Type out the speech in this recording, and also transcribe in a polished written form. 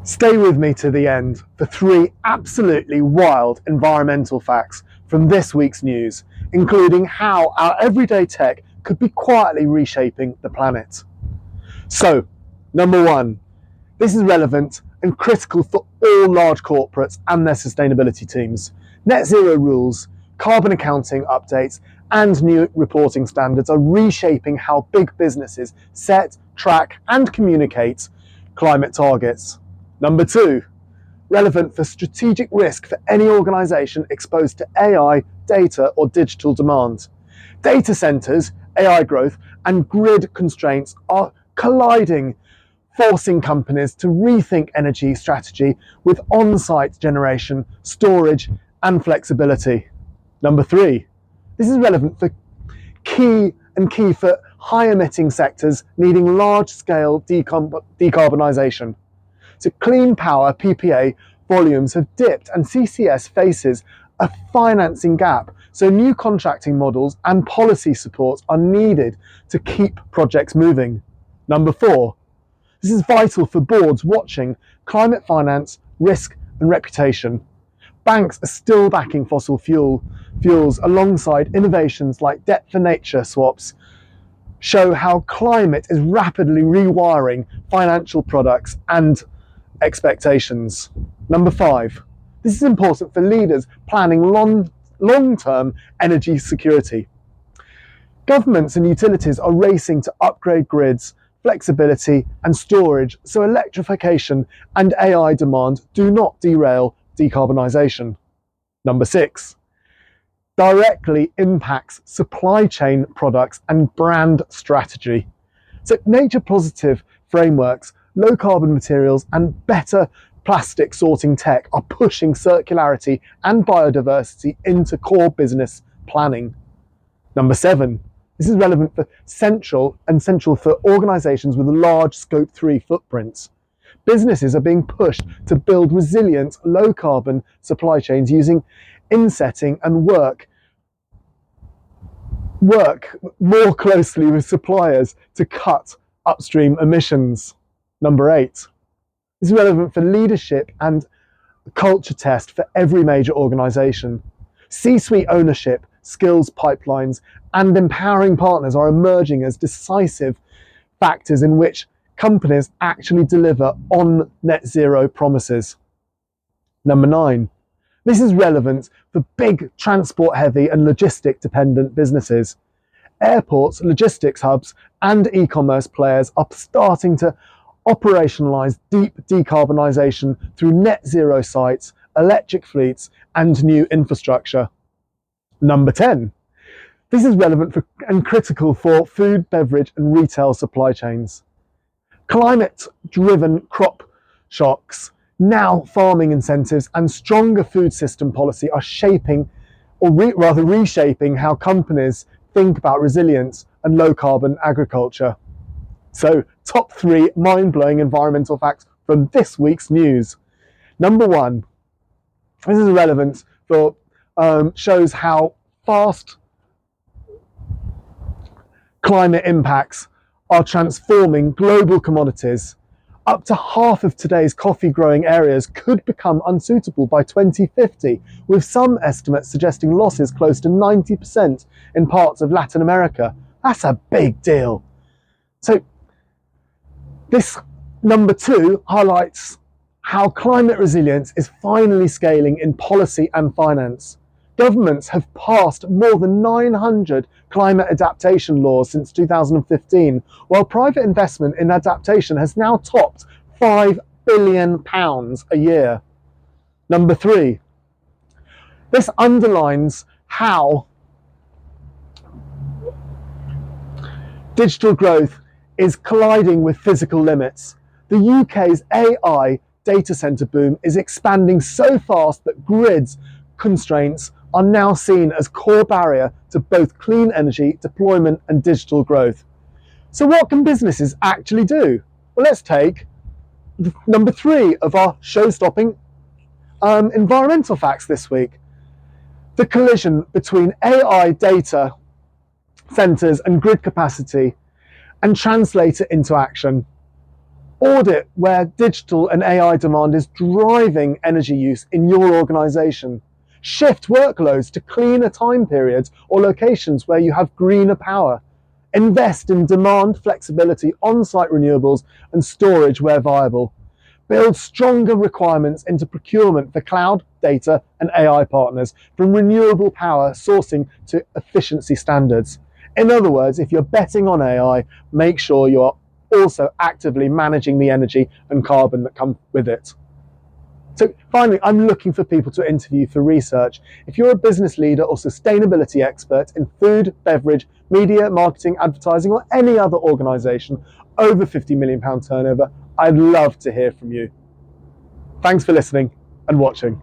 Stay with me to the end for 3 absolutely wild environmental facts from this week's news, including how our everyday tech could be quietly reshaping the planet. So, number 1, this is relevant and critical for all large corporates and their sustainability teams. Net zero rules, carbon accounting updates, and new reporting standards are reshaping how big businesses set, track, and communicate climate targets. Number 2, relevant for strategic risk for any organisation exposed to AI, data, or digital demand. Data centres, AI growth, and grid constraints are colliding, forcing companies to rethink energy strategy with on-site generation, storage, and flexibility. Number 3, this is relevant for key for high-emitting sectors needing large-scale decarbonisation. So clean power PPA volumes have dipped and CCS faces a financing gap, so new contracting models and policy support are needed to keep projects moving. Number 4, this is vital for boards watching climate finance, risk and reputation. Banks are still backing fossil fuels alongside innovations like debt for nature swaps show how climate is rapidly rewiring financial products and expectations. Number 5, this is important for leaders planning long-term energy security. Governments and utilities are racing to upgrade grids, flexibility and storage so electrification and AI demand do not derail decarbonisation. Number 6, directly impacts supply chain products and brand strategy. So nature positive frameworks, low carbon materials and better plastic sorting tech are pushing circularity and biodiversity into core business planning. Number 7, this is relevant for central for organisations with large scope 3 footprints. Businesses are being pushed to build resilient, low carbon supply chains using insetting and work more closely with suppliers to cut upstream emissions. Number 8, this is relevant for leadership and culture test for every major organisation. C-suite ownership, skills pipelines, and empowering partners are emerging as decisive factors in which companies actually deliver on net zero promises. Number 9, this is relevant for big transport heavy and logistic dependent businesses. Airports, logistics hubs, and e-commerce players are starting to operationalise deep decarbonisation through net zero sites, electric fleets, and new infrastructure. Number 10, this is relevant for and critical for food, beverage, and retail supply chains. Climate-driven crop shocks, now farming incentives, and stronger food system policy are shaping, or reshaping, how companies think about resilience and low-carbon agriculture. So, top 3 mind-blowing environmental facts from this week's news. Number 1, this is relevant for shows how fast climate impacts are transforming global commodities. Up to half of today's coffee growing areas could become unsuitable by 2050, with some estimates suggesting losses close to 90% in parts of Latin America. That's a big deal. So this number 2 highlights how climate resilience is finally scaling in policy and finance. Governments have passed more than 900 climate adaptation laws since 2015, while private investment in adaptation has now topped £5 billion a year. Number 3, this underlines how digital growth is colliding with physical limits. The UK's AI data centre boom is expanding so fast that grids constraints are now seen as core barrier to both clean energy deployment and digital growth. So what can businesses actually do? Well, let's take number 3 of our show-stopping environmental facts this week. The collision between AI data centres and grid capacity, and translate it into action. Audit where digital and AI demand is driving energy use in your organisation. Shift workloads to cleaner time periods or locations where you have greener power. Invest in demand flexibility, on-site renewables and storage where viable. Build stronger requirements into procurement for cloud, data and AI partners, from renewable power sourcing to efficiency standards. In other words, if you're betting on AI, make sure you're also actively managing the energy and carbon that come with it. So finally, I'm looking for people to interview for research. If you're a business leader or sustainability expert in food, beverage, media, marketing, advertising, or any other organisation over £50 million turnover, I'd love to hear from you. Thanks for listening and watching.